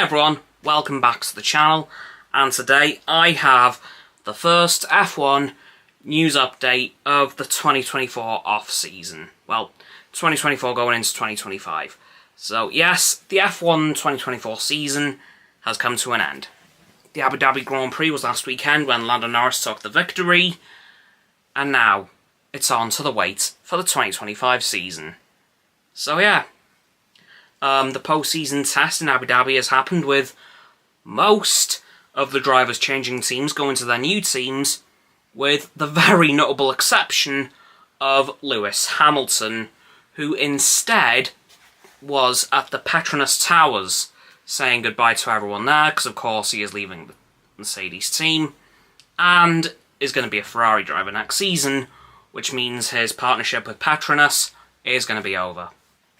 everyone, welcome back to the channel, and today I have the first F1 news update of the 2024 off-season. Well, 2024 going into 2025. So yes, the F1 2024 season has come to an end. The Abu Dhabi Grand Prix was last weekend when Lando Norris took the victory, and now it's on to the wait for the 2025 season. So yeah. The post-season test in Abu Dhabi has happened with most of the drivers changing teams, going to their new teams, with the very notable exception of Lewis Hamilton, who instead was at the Petronas Towers saying goodbye to everyone there, because of course he is leaving the Mercedes team, and is going to be a Ferrari driver next season, which means his partnership with Petronas is going to be over.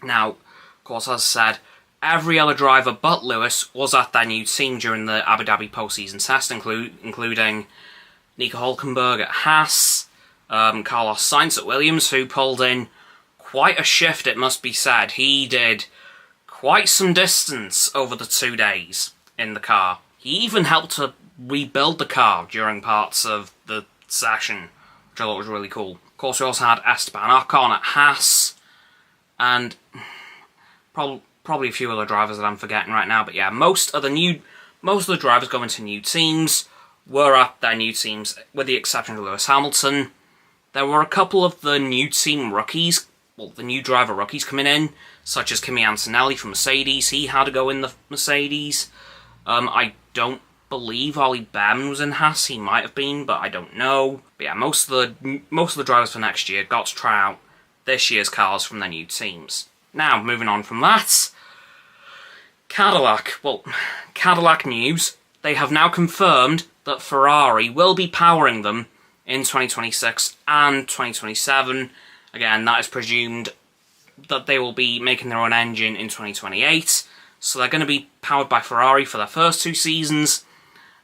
Now, of course, as I said, every other driver but Lewis was at their new team during the Abu Dhabi postseason test, including Nico Hülkenberg at Haas, Carlos Sainz at Williams, who pulled in quite a shift, it must be said. He did quite some distance over the 2 days in the car. He even helped to rebuild the car during parts of the session, which I thought was really cool. Of course, we also had Esteban Ocon at Haas, and probably a few other drivers that I'm forgetting right now, but yeah, most of the drivers going to new teams were at their new teams, with the exception of Lewis Hamilton. There were a couple of the new team rookies, well, the new driver rookies coming in, such as Kimi Antonelli from Mercedes. He had to go in the Mercedes. I don't believe Ollie Behrman was in Haas. He might have been, but I don't know. But yeah, most of the drivers for next year got to try out this year's cars from their new teams. Now, moving on from that, Cadillac. Well, Cadillac news. They have now confirmed that Ferrari will be powering them in 2026 and 2027. Again, that is presumed that they will be making their own engine in 2028. So they're going to be powered by Ferrari for their first 2 seasons,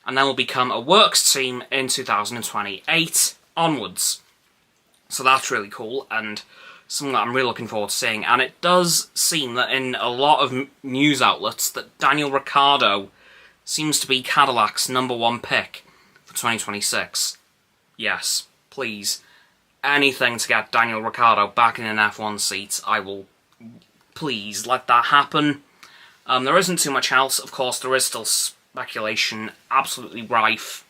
and then will become a works team in 2028 onwards. So that's really cool, and something that I'm really looking forward to seeing. And it does seem that in a lot of news outlets that Daniel Ricciardo seems to be Cadillac's #1 pick for 2026. Yes, please. Anything to get Daniel Ricciardo back in an F1 seat, I will please let that happen. There isn't too much else. Of course, there is still speculation, absolutely rife,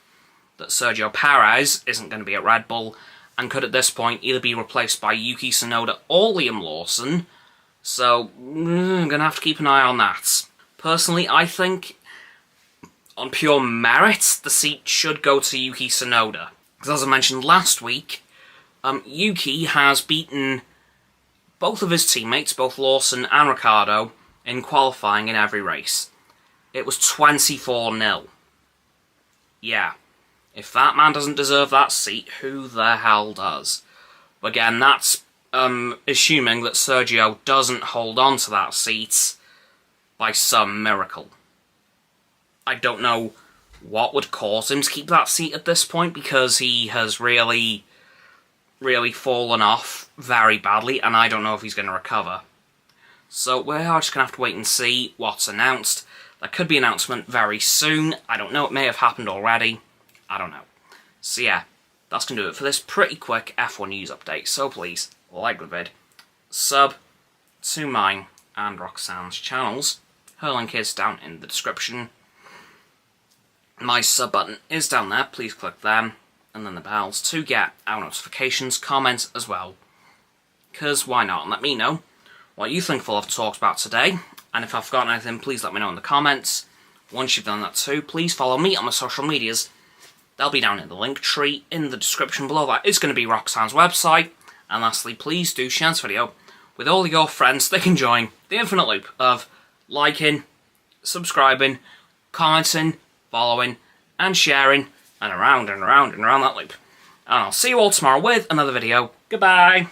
that Sergio Perez isn't going to be at Red Bull, and could at this point either be replaced by Yuki Tsunoda or Liam Lawson, so I'm going to have to keep an eye on that. Personally, I think, on pure merit, the seat should go to Yuki Tsunoda. Because as I mentioned last week, Yuki has beaten both of his teammates, both Lawson and Ricciardo, in qualifying in every race. It was 24-0. Yeah. If that man doesn't deserve that seat, who the hell does? Again, that's assuming that Sergio doesn't hold on to that seat by some miracle. I don't know what would cause him to keep that seat at this point, because he has really fallen off very badly, and I don't know if he's going to recover. So we're just going to have to wait and see what's announced. There could be an announcement very soon. I don't know, it may have happened already. I don't know. So yeah, that's going to do it for this pretty quick F1 news update. So please, like the vid, sub to mine and Roxanne's channels. Her link is down in the description. My sub button is down there, please click them, and then the bells to get our notifications, comments as well. Because why not? And let me know what you think I've talked about today. And if I've forgotten anything, please let me know in the comments. Once you've done that too, please follow me on my social medias. They'll be down in the link tree in the description below. That is going to be Roxanne's website. And lastly, please do share this video with all your friends so they can join the infinite loop of liking, subscribing, commenting, following, and sharing, and around and around and around that loop. And I'll see you all tomorrow with another video. Goodbye!